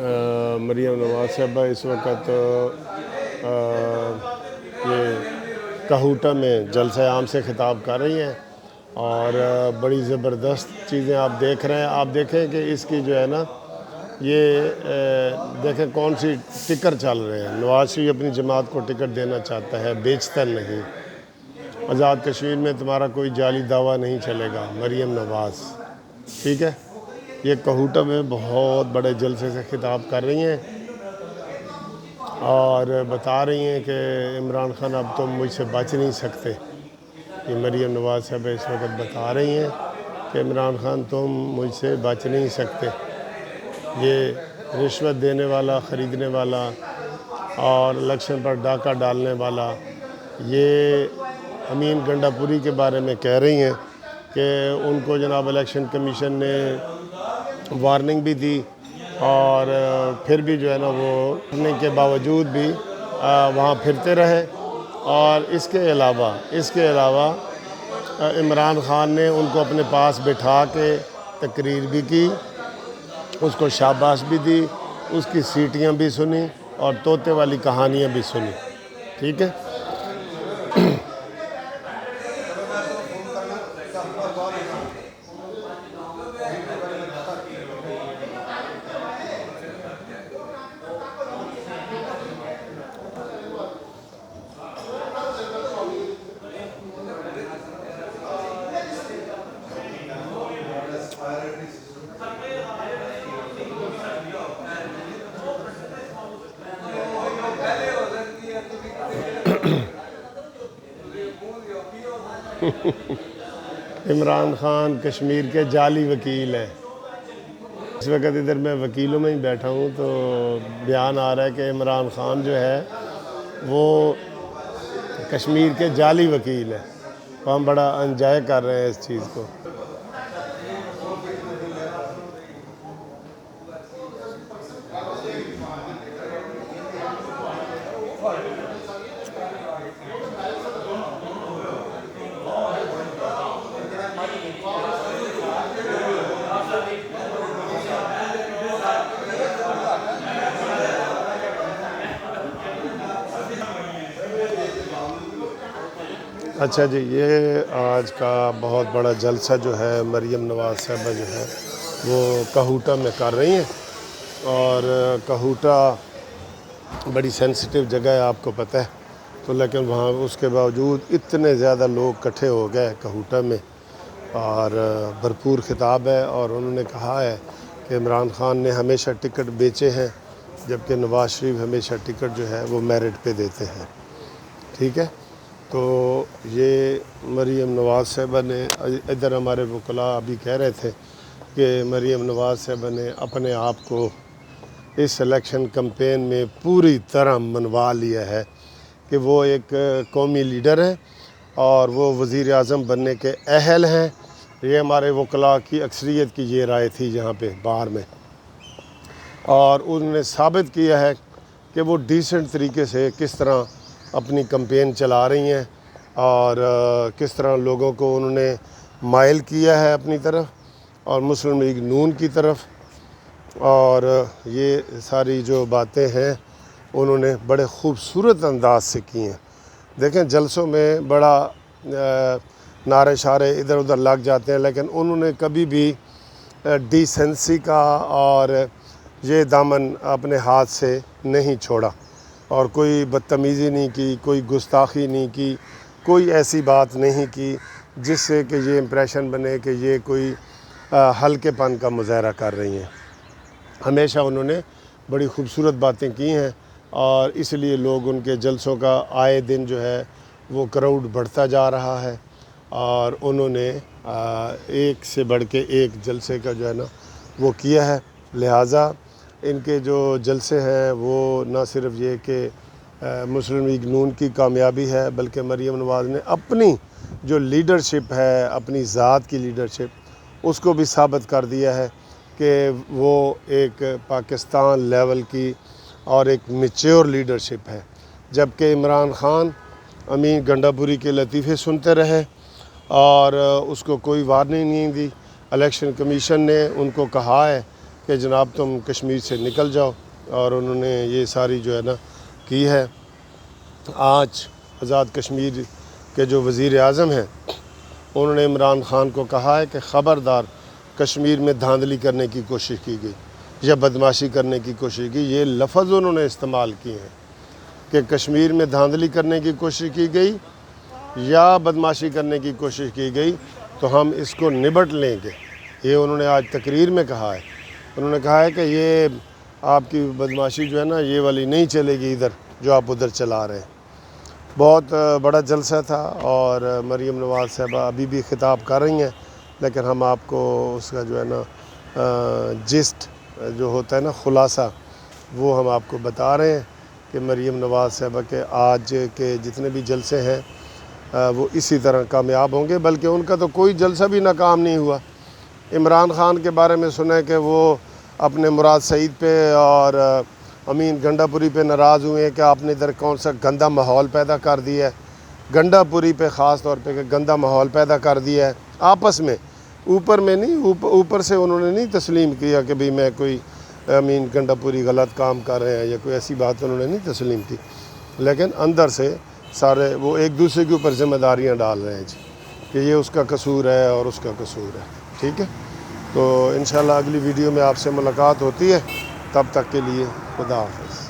मरियम नवाज साहबा इस वक्त ये कहूटा में जलसा आम से ख़िताब कर रही हैं और बड़ी ज़बरदस्त चीज़ें आप देख रहे हैं। आप देखें कि इसकी जो है ना ये देखें कौन सी टिकर चल रहे हैं। नवाज शरीफ अपनी जमात को टिकट देना चाहता है, बेचता नहीं। आज़ाद कश्मीर में तुम्हारा कोई जाली दावा नहीं चलेगा। मरियम नवाज, ठीक है, ये कहूटा में बहुत बड़े जलसे से खिताब कर रही हैं और बता रही हैं कि इमरान खान अब तुम मुझसे बच नहीं सकते। ये मरियम नवाज साहब इस वक्त बता रही हैं कि इमरान खान तुम मुझसे बच नहीं सकते। ये रिश्वत देने वाला, ख़रीदने वाला और इलेक्शन पर डाका डालने वाला, ये अमीन गंडापुरी के बारे में कह रही हैं कि उनको जनाब इलेक्शन कमीशन ने वार्निंग भी दी और फिर भी जो है ना वो करने के बावजूद भी वहाँ फिरते रहे। और इसके अलावा इमरान खान ने उनको अपने पास बिठा के तकरीर भी की, उसको शाबाश भी दी, उसकी सीटियाँ भी सुनी और तोते वाली कहानियाँ भी सुनी, ठीक है। इमरान खान कश्मीर के जाली वकील हैं। इस वक्त इधर मैं वकीलों में ही बैठा हूँ तो बयान आ रहा है कि इमरान खान जो है वो कश्मीर के जाली वकील हैं। तो हम बड़ा एंजॉय कर रहे हैं इस चीज़ को। अच्छा जी, ये आज का बहुत बड़ा जलसा जो है मरियम नवाज साहबा जो है वो कहूटा में कर रही हैं और कहूटा बड़ी सेंसिटिव जगह है, आपको पता है। तो लेकिन वहाँ उसके बावजूद इतने ज़्यादा लोग इकट्ठे हो गए कहूटा में और भरपूर खिताब है। और उन्होंने कहा है कि इमरान खान ने हमेशा टिकट बेचे हैं जबकि नवाज शरीफ हमेशा टिकट जो है वो मेरिट पे देते हैं, ठीक है। तो ये मरियम नवाज साहबा ने इधर हमारे वकला अभी कह रहे थे कि मरियम नवाज साहबा ने अपने आप को इस इलेक्शन कैंपेन में पूरी तरह मनवा लिया है कि वो एक कौमी लीडर है और वो वज़ीर आज़म बनने के अहल हैं। ये हमारे वकला की अक्सरियत की ये राय थी यहाँ पे बाहर में, और उन्होंने साबित किया है कि वो डिसेंट तरीके से किस तरह अपनी कैंपेन चला रही हैं और किस तरह लोगों को उन्होंने माइल किया है अपनी तरफ और मुस्लिम लीग नून की तरफ। और ये सारी जो बातें हैं उन्होंने बड़े ख़ूबसूरत अंदाज से की हैं। देखें जलसों में बड़ा नारे शारे इधर उधर लग जाते हैं, लेकिन उन्होंने कभी भी डिसेंसी का और ये दामन अपने हाथ से नहीं छोड़ा और कोई बदतमीज़ी नहीं की, कोई गुस्ताखी नहीं की, कोई ऐसी बात नहीं की जिससे कि ये इम्प्रेशन बने कि ये कोई हल्केपन का मुज़ाहरा कर रही हैं। हमेशा उन्होंने बड़ी ख़ूबसूरत बातें की हैं और इसलिए लोग उनके जलसों का आए दिन जो है वो क्राउड बढ़ता जा रहा है और उन्होंने एक से बढ़ के एक जलसे का जो है ना वो किया है। लिहाजा इनके जो जलसे हैं वो न सिर्फ ये कि मुस्लिम लीग नून की कामयाबी है, बल्कि मरियम नवाज़ ने अपनी जो लीडरशिप है, अपनी ज़ात की लीडरशिप, उसको भी साबित कर दिया है कि वो एक पाकिस्तान लेवल की और एक मैच्योर लीडरशिप है। जबकि इमरान खान अमीन गंडापुरी के लतीफ़े सुनते रहे और उसको कोई वार्निंग नहीं दी। इलेक्शन कमीशन ने उनको कहा है کہ جناب تم کشمیر سے نکل جاؤ، اور انہوں نے یہ ساری جو ہے نا کی ہے۔ آج آزاد کشمیر کے جو وزیر اعظم ہیں انہوں نے عمران خان کو کہا ہے کہ خبردار کشمیر میں دھاندلی کرنے کی کوشش کی گئی یا بدمعاشی کرنے کی کوشش کی، یہ لفظ انہوں نے استعمال کیے ہیں کہ کشمیر میں دھاندلی کرنے کی کوشش کی گئی یا بدمعاشی کرنے کی کوشش کی گئی تو ہم اس کو نبٹ لیں گے، یہ انہوں نے آج تقریر میں کہا ہے۔ انہوں نے کہا ہے کہ یہ آپ کی بدمعاشی جو ہے نا یہ والی نہیں چلے گی ادھر جو آپ ادھر چلا رہے ہیں۔ بہت بڑا جلسہ تھا، اور مریم نواز صاحبہ ابھی بھی خطاب کر رہی ہیں، لیکن ہم آپ کو اس کا جو ہے نا جسٹ جو ہوتا ہے نا خلاصہ وہ ہم آپ کو بتا رہے ہیں کہ مریم نواز صاحبہ کے آج کے جتنے بھی جلسے ہیں وہ اسی طرح کامیاب ہوں گے، بلکہ ان کا تو کوئی جلسہ بھی ناکام نہیں ہوا۔ عمران خان کے بارے میں سنا کہ وہ اپنے مراد سعید پہ اور امین گنڈا پوری پہ ناراض ہوئے ہیں کہ آپ نے ادھر کون سا گندا ماحول پیدا کر دیا ہے، گنڈا پوری پہ خاص طور پہ کہ گندا ماحول پیدا کر دیا ہے آپس میں، اوپر میں نہیں، اوپر سے انہوں نے نہیں تسلیم کیا کہ بھئی میں کوئی امین گنڈا پوری غلط کام کر رہے ہیں یا کوئی ایسی بات انہوں نے نہیں تسلیم کی، لیکن اندر سے سارے وہ ایک دوسرے کے اوپر ذمہ داریاں ڈال رہے ہیں جی کہ یہ اس کا قصور ہے اور اس کا قصور ہے۔ ٹھیک ہے، تو انشاءاللہ اگلی ویڈیو میں آپ سے ملاقات ہوتی ہے، تب تک کے لیے خدا حافظ۔